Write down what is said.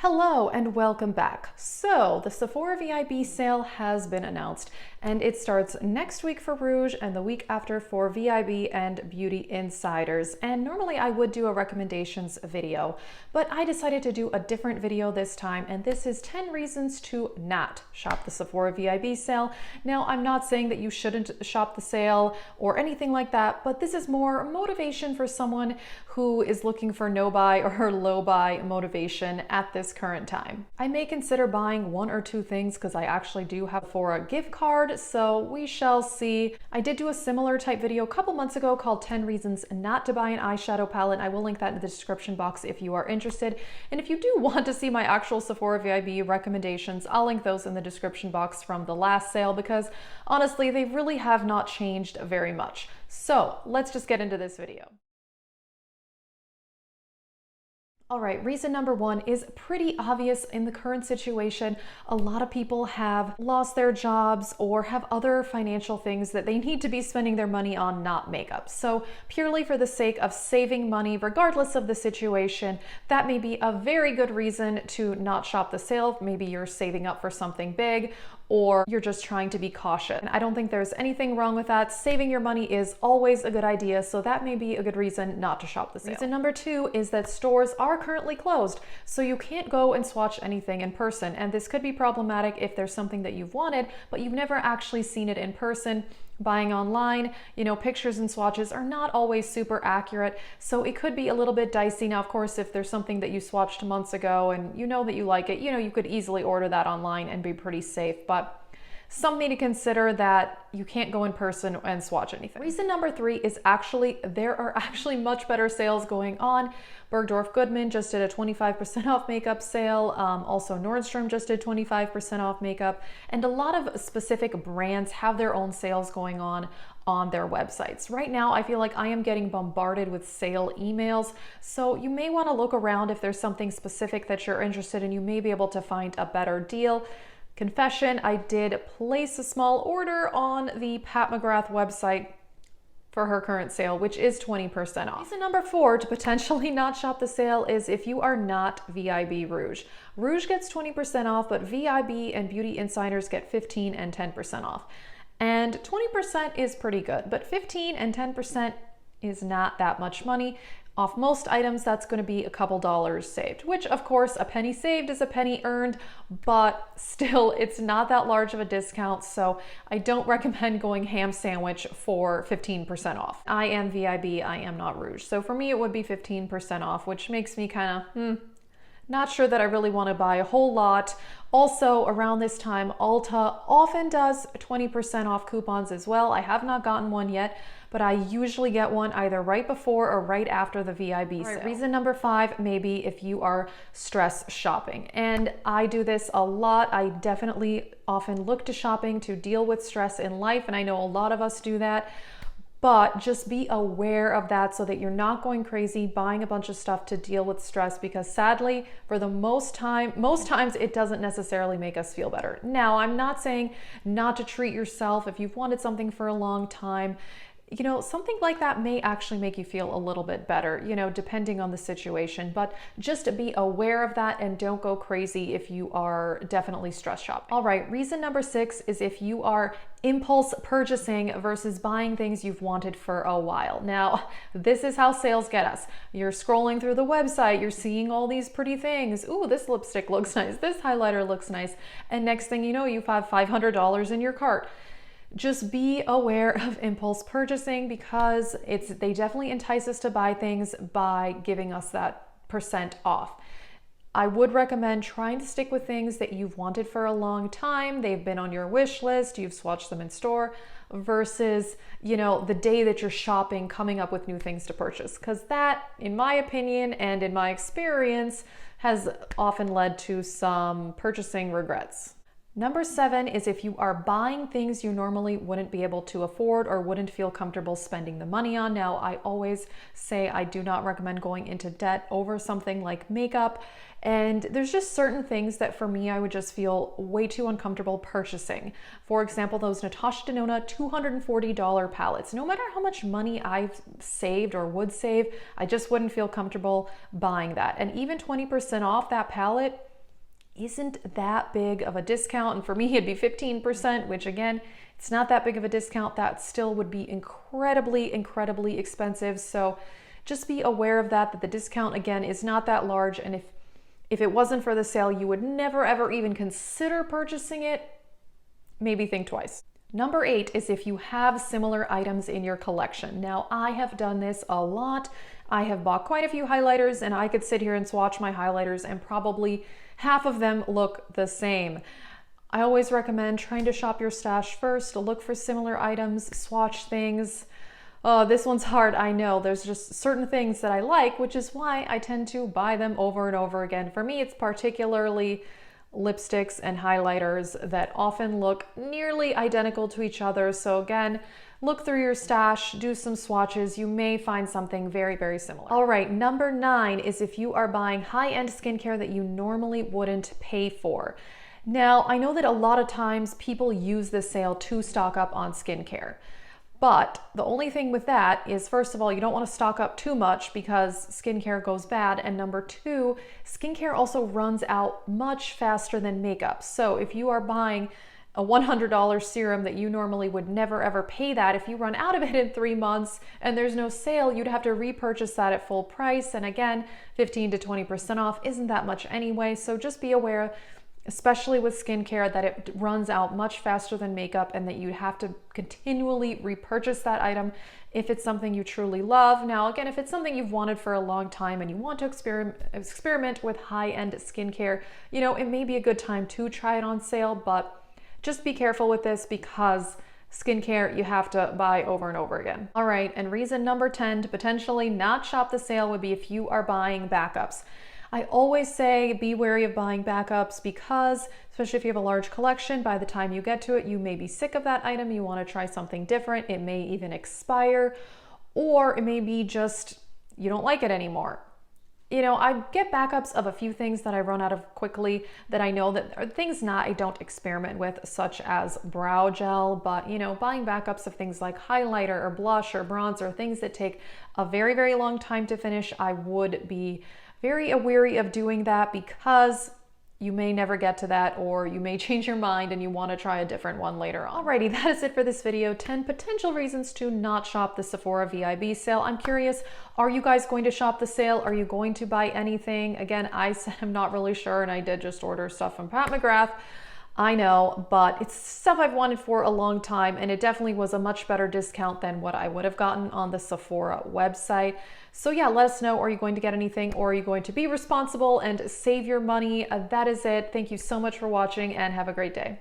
Hello and welcome back. So the Sephora VIB sale has been announced and it starts next week for Rouge and the week after for VIB and Beauty Insiders. And normally I would do a recommendations video, but I decided to do a different video this time, and this is 10 reasons to not shop the Sephora VIB sale. Now, I'm not saying that you shouldn't shop the sale or anything like that, but this is more motivation for someone who is looking for no buy or low buy motivation at this current time. I may consider buying one or two things because I actually do have for a gift card, so we shall see. I did do a similar type video a couple months ago called 10 reasons not to buy an eyeshadow palette. I will link that in the description box if you are interested. And if you do want to see my actual Sephora VIB recommendations, I'll link those in the description box from the last sale because honestly, they really have not changed very much. So let's just get into this video. All right, reason number one is pretty obvious in the current situation. A lot of people have lost their jobs or have other financial things that they need to be spending their money on, not makeup. So purely for the sake of saving money, regardless of the situation, that may be a very good reason to not shop the sale. Maybe you're saving up for something big, or you're just trying to be cautious. And I don't think there's anything wrong with that. Saving your money is always a good idea, so that may be a good reason not to shop the sale. Reason number two is that stores are currently closed, so you can't go and swatch anything in person. And this could be problematic if there's something that you've wanted, but you've never actually seen it in person. Buying online, pictures and swatches are not always super accurate, so it could be a little bit dicey. Now, of course, if there's something that you swatched months ago and you know that you like it, you could easily order that online and be pretty safe, but something to consider that you can't go in person and swatch anything. Reason number three is there are actually much better sales going on. Bergdorf Goodman just did a 25% off makeup sale. Also Nordstrom just did 25% off makeup. And a lot of specific brands have their own sales going on their websites. Right now, I feel like I am getting bombarded with sale emails. So you may want to look around if there's something specific that you're interested in. You may be able to find a better deal. Confession, I did place a small order on the Pat McGrath website for her current sale, which is 20% off. Reason number four to potentially not shop the sale is if you are not VIB Rouge. Rouge gets 20% off, but VIB and Beauty Insiders get 15 and 10% off. And 20% is pretty good, but 15 and 10% is not that much money. Off most items, that's going to be a couple dollars saved, which of course a penny saved is a penny earned, but still it's not that large of a discount. So I don't recommend going ham sandwich for 15% off. I am VIB, I am not Rouge. So for me, it would be 15% off, which makes me kind of, not sure that I really want to buy a whole lot. Also, around this time, Ulta often does 20% off coupons as well. I have not gotten one yet, but I usually get one either right before or right after the VIB sale. Reason number five, maybe if you are stress shopping. And I do this a lot. I definitely often look to shopping to deal with stress in life, and I know a lot of us do that. But just be aware of that so that you're not going crazy buying a bunch of stuff to deal with stress, because sadly, for the most times it doesn't necessarily make us feel better. Now, I'm not saying not to treat yourself if you've wanted something for a long time. Something like that may actually make you feel a little bit better, depending on the situation, but just be aware of that and don't go crazy if you are definitely stress shopping. All right, reason number six is if you are impulse purchasing versus buying things you've wanted for a while. Now, this is how sales get us. You're scrolling through the website, you're seeing all these pretty things. Ooh, this lipstick looks nice, this highlighter looks nice, and next thing you know, you have $500 in your cart. Just be aware of impulse purchasing because they definitely entice us to buy things by giving us that percent off. I would recommend trying to stick with things that you've wanted for a long time. They've been on your wish list, you've swatched them in store, versus, the day that you're shopping, coming up with new things to purchase. Because that, in my opinion and in my experience, has often led to some purchasing regrets. Number seven is if you are buying things you normally wouldn't be able to afford or wouldn't feel comfortable spending the money on. Now, I always say I do not recommend going into debt over something like makeup. And there's just certain things that for me, I would just feel way too uncomfortable purchasing. For example, those Natasha Denona $240 palettes. No matter how much money I've saved or would save, I just wouldn't feel comfortable buying that. And even 20% off that palette, isn't that big of a discount. And for me, it'd be 15%, which again, it's not that big of a discount. That still would be incredibly, incredibly expensive. So just be aware of that the discount, again, is not that large. And if it wasn't for the sale, you would never, ever even consider purchasing it. Maybe think twice. Number 8 is if you have similar items in your collection. Now, I have done this a lot. I have bought quite a few highlighters, and I could sit here and swatch my highlighters and probably half of them look the same. I always recommend trying to shop your stash first, look for similar items, swatch things. Oh, this one's hard, I know. There's just certain things that I like, which is why I tend to buy them over and over again. For me, it's particularly lipsticks and highlighters that often look nearly identical to each other. So again, look through your stash, do some swatches. You may find something very, very similar. All right, number 9 is if you are buying high-end skincare that you normally wouldn't pay for. Now, I know that a lot of times people use this sale to stock up on skincare. But the only thing with that is, first of all, you don't want to stock up too much because skincare goes bad. And number 2, skincare also runs out much faster than makeup. So if you are buying a $100 serum that you normally would never ever pay that, if you run out of it in 3 months and there's no sale, you'd have to repurchase that at full price. And again, 15 to 20% off isn't that much anyway. So just be aware, especially with skincare, that it runs out much faster than makeup and that you have to continually repurchase that item if it's something you truly love. Now, again, if it's something you've wanted for a long time and you want to experiment with high-end skincare, you know, it may be a good time to try it on sale, but just be careful with this because skincare you have to buy over and over again. All right, and reason number 10 to potentially not shop the sale would be if you are buying backups. I always say be wary of buying backups because, especially if you have a large collection, by the time you get to it, you may be sick of that item. You want to try something different. It may even expire, or it may be just you don't like it anymore. You know, I get backups of a few things that I run out of quickly that I know that are things I don't experiment with, such as brow gel, but you know, buying backups of things like highlighter or blush or bronzer, things that take a very, very long time to finish, I would be very wary of doing that because you may never get to that, or you may change your mind and you want to try a different one later on. Alrighty, that is it for this video. 10 potential reasons to not shop the Sephora VIB sale. I'm curious, are you guys going to shop the sale? Are you going to buy anything? Again, I am not really sure, and I did just order stuff from Pat McGrath. I know, but it's stuff I've wanted for a long time, and it definitely was a much better discount than what I would have gotten on the Sephora website. So yeah, let us know, are you going to get anything, or are you going to be responsible and save your money? That is it. Thank you so much for watching, and have a great day.